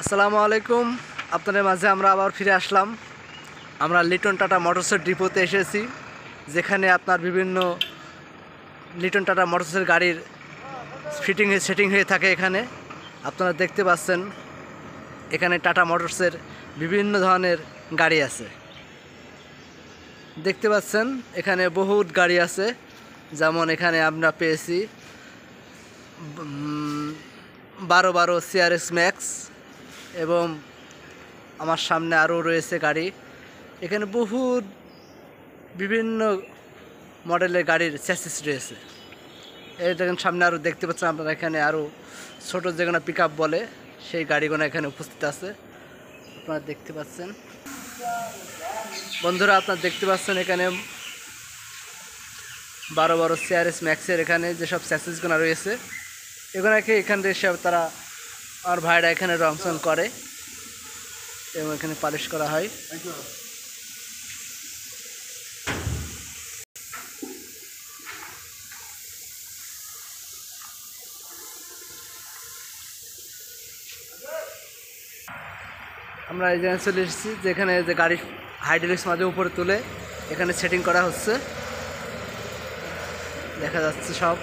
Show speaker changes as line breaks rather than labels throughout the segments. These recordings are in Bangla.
আসসালামু আলাইকুম। আপনাদের মাঝে আমরা আবার ফিরে আসলাম। আমরা লিটন টাটা মোটরসের ডিপোতে এসেছি, যেখানে আপনার বিভিন্ন লিটন টাটা মোটরসের গাড়ির সেটিং হয়ে থাকে। এখানে আপনারা দেখতে পাচ্ছেন, এখানে টাটা মোটরসের বিভিন্ন ধরনের গাড়ি আছে। দেখতে পাচ্ছেন এখানে বহুত গাড়ি আছে, যেমন এখানে আমরা পেয়েছি 12 CRS ম্যাক্স, এবং আমার সামনে আরও রয়েছে গাড়ি। এখানে বহুত বিভিন্ন মডেলের গাড়ির চ্যাসিস রয়েছে। এই দেখেন সামনে আরও দেখতে পাচ্ছেন আপনারা, এখানে আরও ছোটো যেগুলো পিক আপ বলে সেই গাড়িগুলো এখানে উপস্থিত আছে, আপনারা দেখতে পাচ্ছেন। বন্ধুরা, আপনারা দেখতে পাচ্ছেন এখানে 12 CRS ম্যাক্সের এখানে যেসব চ্যাসিসগুলো রয়েছে, এগুলোকে এখান থেকে সব তারা আমার ভাইরা এখানে রংচং করে এবং এখানে পালিশ করা হয়। আমরা এই জায়গায় চলে এসেছি, যেখানে যে গাড়ির হাইড্রোলিক্স মাঝে উপরে তুলে এখানে সেটিং করা হচ্ছে, দেখা যাচ্ছে সব।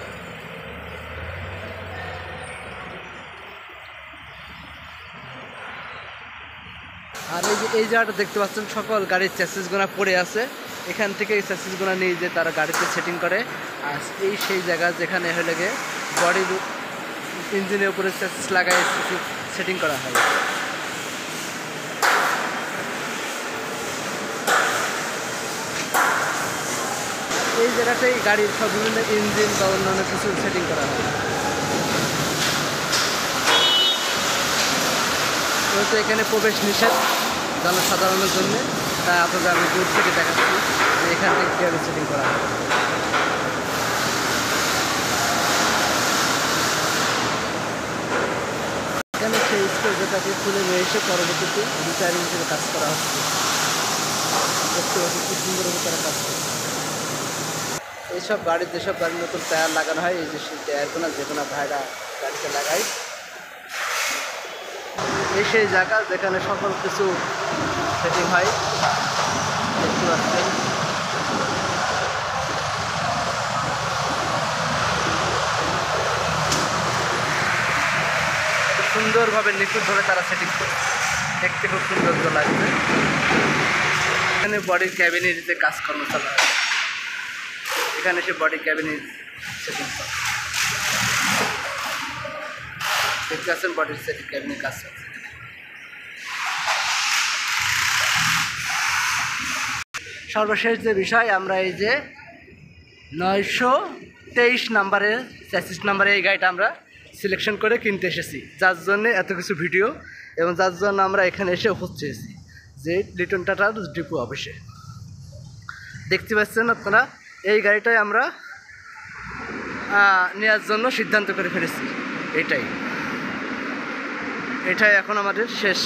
আর এই জায়গাটা দেখতে পাচ্ছেন, সকল গাড়ির চ্যাসিসগুলো পড়ে আছে। এখান থেকে এই চ্যাসিসগুলো নিয়ে যে তারা গাড়িতে সেটিং করে। আর এই সেই জায়গা যেখানে হলে গিয়ে বডির ইঞ্জিনের উপরে চ্যাসিস লাগাই সেটিং করা হয়। এই জায়গাটাই গাড়ির সব বিভিন্ন ইঞ্জিন বা অন্যান্য কিছু সেটিং করা হয়। তো এখানে প্রবেশ নিষেধ জনসাধারণের জন্য, তাই আপনাদের আমি দূর থেকে দেখাচ্ছি যে এখান থেকে কীভাবে সেটিং করা হয়। এখানে সেই স্টোর যেটাকে খুলে নিয়ে এসে পরবর্তীতে রিপেয়ারিং হিসেবে কাজ করা হচ্ছে। দেখতে পাচ্ছি খুব সুন্দরভাবে তারা কাজ করছে। এইসব গাড়ির যেসব গাড়ির নতুন টায়ার লাগানো হয়, এই যে সেই টায়ারগুলো যেগুলো ভাইরা গাড়িতে লাগায়, এই সেই জায়গা যেখানে সকল কিছু সেটিং হয়। দেখতে পাচ্ছেন সুন্দরভাবে নিখুঁতভাবে তারা সেটিং করে, দেখতে খুব সৌন্দর্য লাগবে। এখানে বডির ক্যাবিনের যে কাজকর্ম চালা হয়, এখানে সে বডি ক্যাবিনের সেটিং করে। দেখতে পাচ্ছেন বডির সেটিং ক্যাবিনের কাজ চলছে। সর্বশেষ যে বিষয়, আমরা এই যে 923 নাম্বারের চ্যাসিস নাম্বারের এই গাড়িটা আমরা সিলেকশন করে কিনতে এসেছি, যার জন্য এত কিছু ভিডিও এবং যার জন্য আমরা এখানে এসে উপস্থিত হয়েছি যে লিটন টাটার ডিপো অফিসে। দেখতে পাচ্ছেন আপনারা, এই গাড়িটাই আমরা নেওয়ার জন্য সিদ্ধান্ত করে ফেলেছি। এটাই এখন আমাদের শেষ